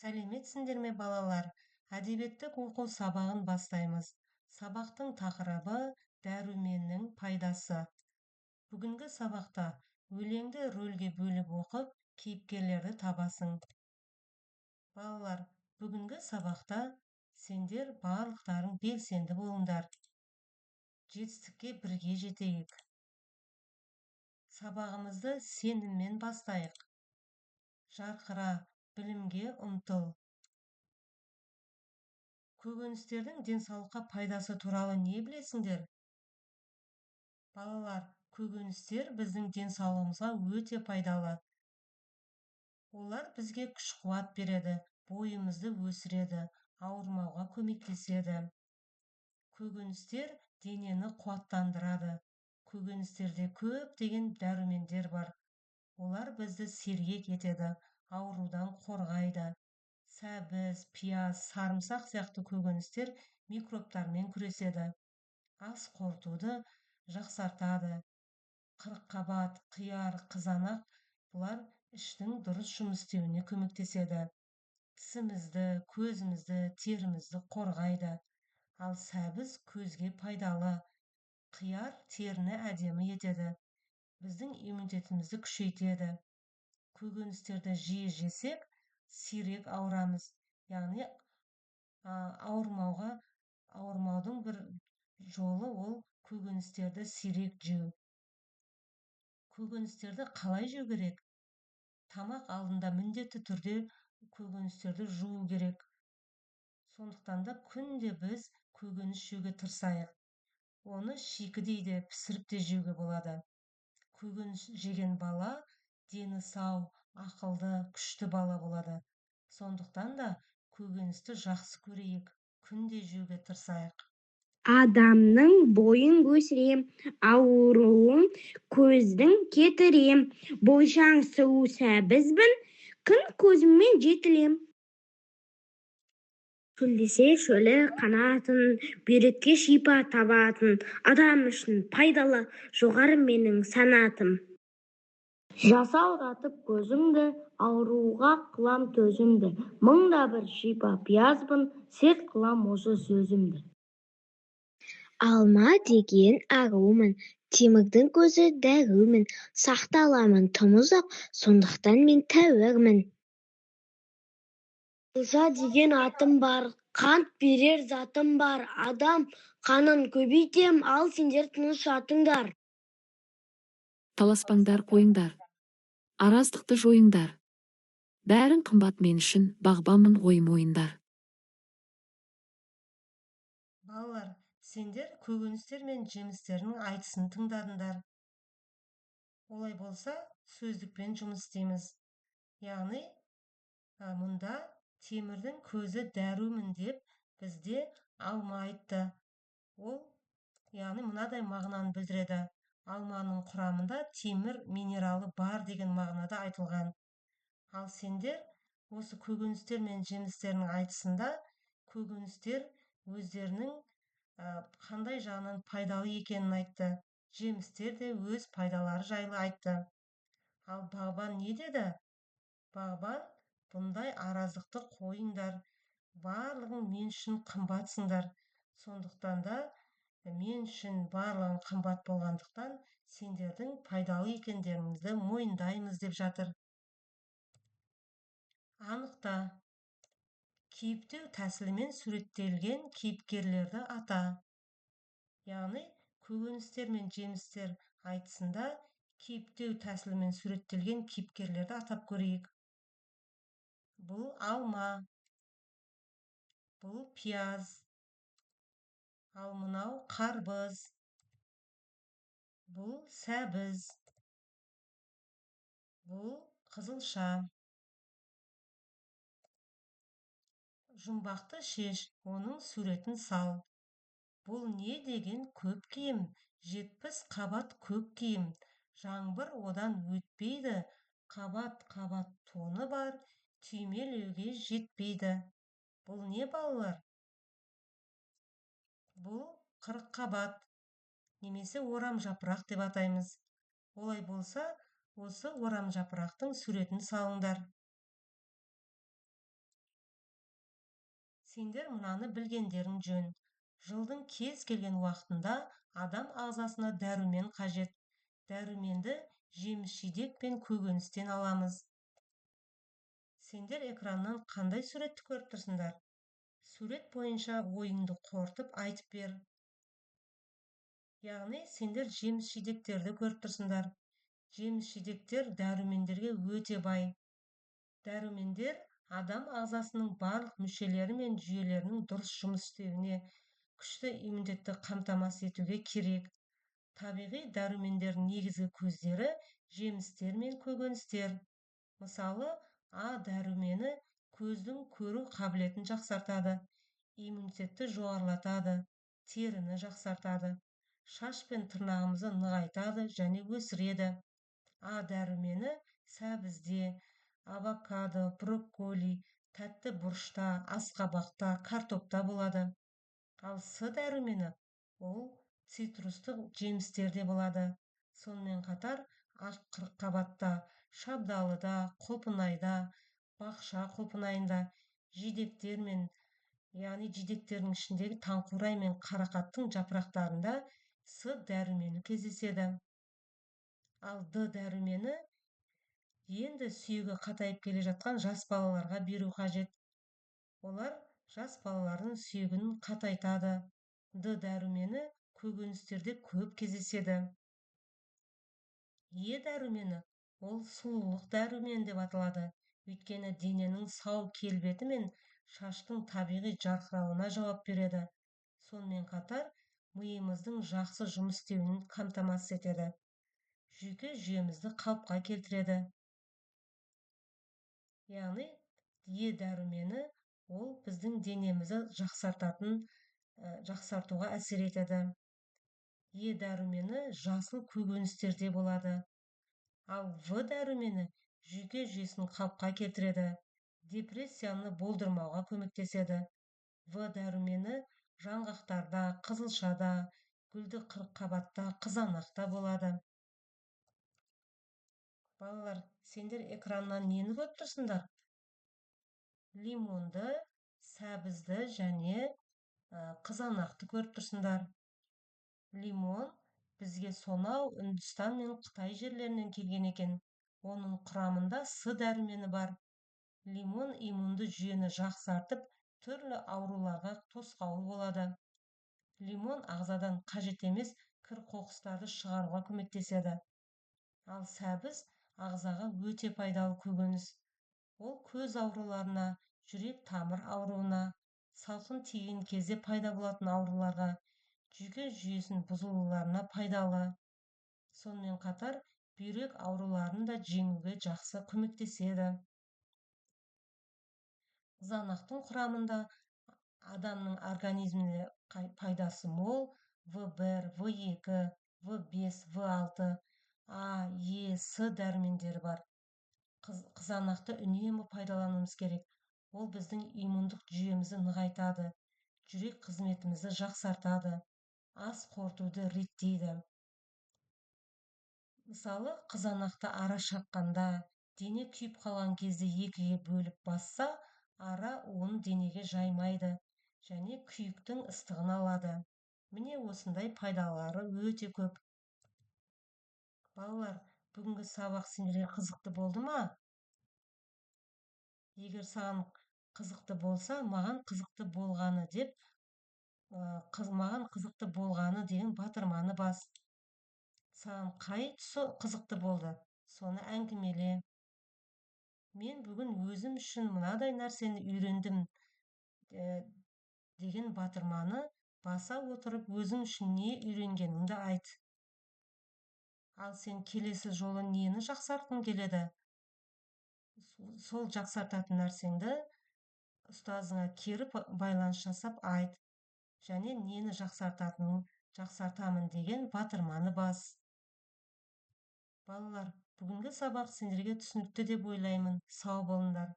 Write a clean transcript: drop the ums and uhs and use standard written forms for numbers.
Сәлеметсіңдер ме балалар? Әдебиеттік оқу сабағын бастаймыз. Сабақтың тақырыбы дәруменнің пайдасы. Бүгінгі сабақта өлеңді рөлге бөліп оқып, кейіпкерлерді табасың. Балалар, бүгінгі сабақта сендер барлықтарың белсенді болыңдар. Жетістікке бірге жетейік. Сабағымызды сеніммен бастайық. Жарқыра, білімге ұмтыл. Көкөністердің денсаулыққа пайдасы туралы не білесіңдер? Балалар, көкөністер біздің денсаулығымызға өте пайдалы. Олар бізге күш-қуат береді, бойымызды өсіреді, ауырмауға көмектеседі. Көкөністер денені қуаттандырады. Көкөністерде көптеген дәрумендер бар. Олар бізді сергек етеді, аурудан қорғайды. Сәбіз, пияз, сарымсақ сияқты көкөністер микробтармен күреседі. Ас қорытуды жақсартады. Қырыққабат, қияр, қызанақ бұлар іштің дұрыс жұмыс істеуіне көмектеседі. Тісімізді, көзімізді, терімізді қорғайды. Ал сәбіз көзге пайдалы. Қияр теріні әдемі етеді. Біздің иммунитетімізді күшейтеді. Көкөністерді жиі жесек, сирек ауырамыз. Яғни ауырмаудың бір жолы ол көкөністерді сирек жеу. Көкөністерді қалай жеу керек? Тамақ алдында міндетті түрде көкөністерді жуу керек. Сондықтан да күнде біз көкөніс жеуге тырысайық. Оны шикідей де пісіріп те жеуге болады. Көкөніс жеген бала дені сау, ақылды, күшті бала болады. Сондықтан да көкөністі жақсы көрейік, күнде жеуге тырысайық. Адамның бойын өсірем, ауруын көздің кетірем. Бойшаң сұлу сәбізбін, күн көзіммен жетілем. Шөлдесе шөлі қанатын, бүйрекке шипа табатын. Адам үшін пайдалы, жоғары менің санатым. Жасауратып көзімді, ауруға қылам төзімді. Мыңда бір шипа пиязбын, серт қылам осы сөзімді. Алма деген арумын, темірдің көзі дәрумін, сақталамын тым ұзақ, сондықтан мен тәуірмін. Қыза деген атым бар, қант берер затым бар. Адам қанын көбейтем, ал сендер тыныш жатыңдар. Таласпаңдар, қойыңдар. Араздықты жойыңдар. Бәрін қымбат мен үшін, бағбанмын ғой мойындар. Балалар, сендер көкөністер мен жемістердің айтысын тыңдадыңдар. Олай болса, сөздікпен жұмыс істейміз. Яғни, мұнда темірдің көзі дәрумін деп бізде алма айтты. Ол, яғни мынадай мағынаны білдіреді. Алманың құрамында темір минералы бар деген мағынада айтылған. Ал сендер осы көкөністер мен жемістердің айтысында көкөністер өздерінің қандай жағынан пайдалы екенін айтты. Жемістер де өз пайдалары жайлы айтты. Ал бағбан не деді? Бағбан, бұндай араздықты қойыңдар. Барлығың мен үшін қымбатсыңдар. Сондықтан да мен үшін барлығың қымбат болғандықтан сендердің пайдалы екендеріңізді мойындаймыз деп жатыр. Анықта. Кейіптеу тәсілімен суреттелген кейіпкерлерді ата. Яғни, көкөністер мен жемістер айтысында кейіптеу тәсілімен суреттелген кейіпкерлерді атап көрейік. Бұл алма, бұл пияз, ал мынау қарбыз, бұл сәбіз, бұл қызылша. Жұмбақты шеш, оның суретін сал. Бұл не деген көп киім, 70 қабат көк киім. Жаңбыр одан өтпейді, қабат-қабат тоны бар, түймелеуге жетпейді. Бұл не балалар? Бұл 40 қабат, немесе орам жапырақ деп атаймыз. Олай болса, осы орам жапырақтың суретін салыңдар. Сендер мынаны білгендерің жөн. Жылдың кез келген уақытында адам ағзасына дәрумен қажет. Дәруменді жеміс-жидек пен көкөністен аламыз. Сендер экраннан қандай суретті көріп тұрсыңдар? Сурет бойынша ойыңды қорытып айтып бер. Яғни сендер жеміс-жидектерді көріп тұрсыңдар. Жеміс-жидектер дәрумендерге өте бай. Дәрумендер адам ағзасының барлық мүшелері мен жүйелерінің дұрыс жұмыс істеуіне, күшті иммунитетті қамтамасыз етуге керек. Табиғи дәрумендердің негізгі көздері жемістер мен көкөністер. Мысалы, А дәрумені көздің көру қабілетін жақсартады, иммунитетті жоғарылатады, теріні жақсартады, шаш пен тырнағымызды нығайтады және өсіреді. А дәрумені сәбізде, авокадо, брокколи, тәтті бұрышта, асқабақта, картопта болады. Ал С дәрумені ол цитрустық жемістерде болады. Сонымен қатар ақ қырыққабатта, шабдалыда, құлпынайда, бақша құлпынайында, жидектер мен, яғни жидектердің ішіндегі таңқурай мен қарақаттың жапырақтарында С дәрумені кездеседі. Ал Д дәрумені енді сүйегі қатайып келе жатқан жас балаларға беру қажет. Олар жас балалардың сүйегін қатайтады. Д дәрумені көкөністерде көп кездеседі. Е дәрумені ол сұлулық дәрумені деп аталады. Өйткені дененің сау келбеті мен шаштың табиғи жарқырауына жауап береді. Сонымен қатар миымыздың жақсы жұмыс істеуін қамтамасыз етеді. Жүйке жүйемізді қалыпқа келтіреді. Яғни Е дәрумені ол біздің денемізді жақсартуға әсер етеді. Е дәрумені жасыл көкөністерде болады. Ал В дәрумені жүйке жүйесін қалыпқа келтіреді. Депрессияны болдырмауға көмектеседі. В дәрумені жаңғақтарда, қызылшада, гүлді қырыққабатта, қызанақта болады. Балалар, сендер экраннан нені көріп тұрсыңдар? Лимонды, сәбізді және қызанақты көріп тұрсыңдар. Лимон бізге сонау Үндістан мен Қытай жерлерінен келген екен. Оның құрамында С дәрумені бар. Лимон иммунды жүйені жақсартып, түрлі ауруларға тосқауыл болады. Лимон ағзадан қажет емес кір қоқыстарды шығаруға көмектеседі. Ал сәбіз ағзаға өте пайдалы көкөніс. Ол көз ауруларына, жүрек тамыр ауруына, салқын тиген кезде пайда болатын ауруларға, жүйке жүйесінің бұзылуларына пайдалы. Сонымен қатар бүйрек ауруларын да жеңуге жақсы көмектеседі. Қызанақтың құрамында адамның организміне пайдасы мол В1, В2, В5, В6, А, Е, С дәрумендері бар. Қызанақты үнемі пайдалануымыз керек. Ол біздің иммундық жүйемізді нығайтады, жүрек қызметімізді жақсартады, ас қорытуды реттейді. Мысалы, қызанақты ара шаққанда, дене күйіп қалған кезде екіге бөліп басса, ара оны денеге жаймайды және күйіктің ыстығын алады. Міне осындай пайдалары өте көп. Балалар, бүгінгі сабақ сендерге қызықты болды ма? Егер саған қызықты болса, маған қызықты болғаны деген батырманы бас. Саған қай тұсы қызықты болды? Соны әңгімеле. Мен бүгін өзім үшін мынадай нәрсені үйрендім деген батырманы баса отырып, өзің үшін не үйренгеніңді айт. Ал сен келесі жолы нені жақсартқың келеді? Сол жақсартатын нәрсеңді ұстазыңа кері байланыс жасап айт. Және нені жақсартамын деген батырманы бас. Балалар, бүгінгі сабақ сендерге түсінікті деп ойлаймын. Сау болыңдар.